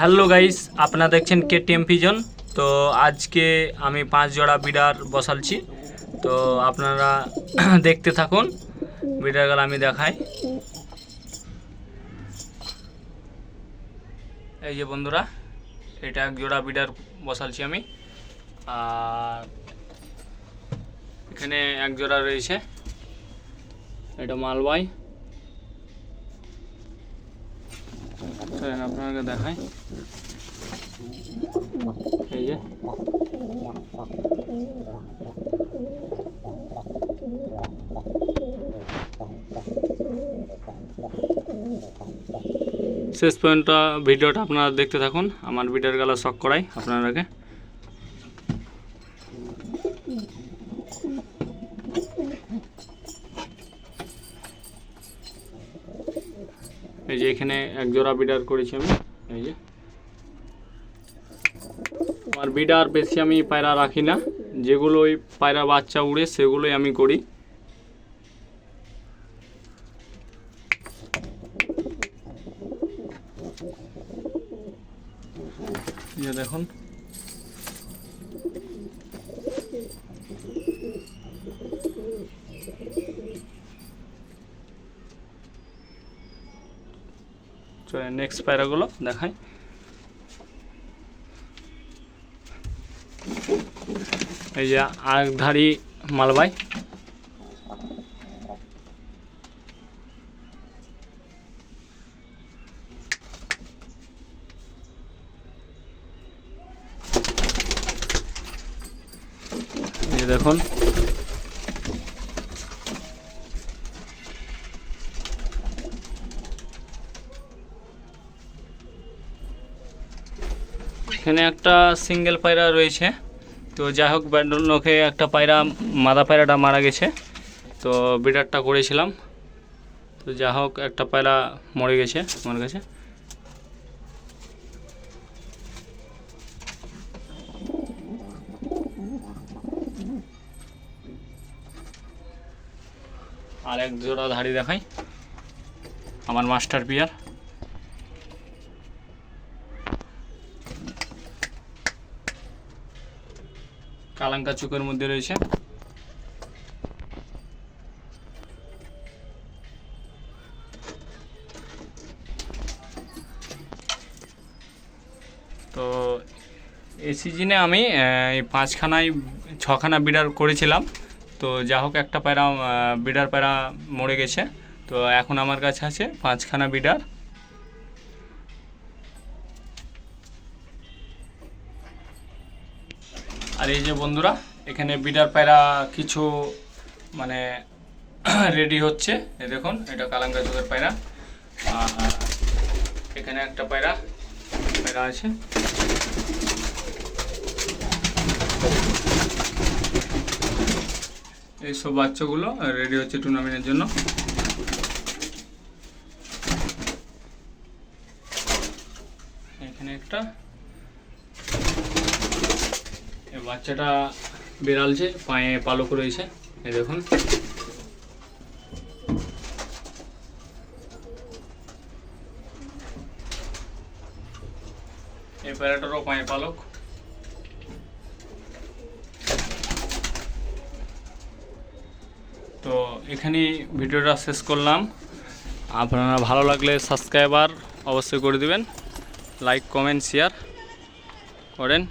Hello guys, আপনারা দেখছেন KTM pigeon. তো আজকে আমি 5 জোড়া বিডার বসালছি। তো আপনারা দেখতে থাকুন, বিডারগুলো আমি দেখাই। এই যে বন্ধুরা, এটা এক জোড়া বিডার বসালছি আমি। আর এখানে এক জোড়া রয়েছে, এটা মালবাই। চলেন আপনাকে দেখাই। এই যে শেষ পর্যন্ত ভিডিওটা আপনারা দেখতে থাকুন। আমার ভিডিওর গালা শখ করাই আপনারাকে। এই যে এখানে এক জোড়া বিডার করেছি আমি। এই যে আমার বিডার বেশি আমি পায়রা রাখি না, যেগুলো ওই পায়রা বাচ্চা উড়ে সেগুলোই আমি করি। ये দেখুন, চলে নেক্সট পায়রাগুলো দেখাই। এই যে আরেক ধারি মালবাই। এই দেখুন, এখানে একটা সিঙ্গেল পায়রা রয়েছে। তো যাই হোক, ব্যান্ডলকে একটা পায়রা, মাদা পায়রাটা মারা গেছে, তো বিডারটা করেছিলাম। তো যাই হোক, একটা পায়রা মরে গেছে আমার কাছে। আর এক জোড়া ধাড়ি দেখাই, আমার মাস্টার পিয়ার। কালাঙ্কা চুকের মধ্যে রয়েছে। তো এই সিজনে আমি এই 6খানা বিডার করেছিলাম। তো যা হোক, একটা পায়রা বিডার পায়রা মরে গেছে। তো এখন আমার কাছে আছে 5খানা বিডার। আর এই যে বন্ধুরা, এখানে বিডার পায়রা কিছু মানে রেডি হচ্ছে। এই দেখুন, এটা কালাঙ্কা চোখের পায়রা। আর এখানে একটা পায়রা আছে। এইসব বাচ্চাগুলো রেডি হচ্ছে টুর্নামেন্টের জন্য। এখানে একটা বাচ্চাটা বেড়ালছে, পায়ে পালক রয়েছে। এই দেখুন, এই প্যারাটারও পায়ে পালক। তো এখানেই ভিডিওটা শেষ করলাম। আপনারা ভালো লাগলে সাবস্ক্রাইবার অবশ্যই করে দিবেন, লাইক কমেন্ট শেয়ার করেন।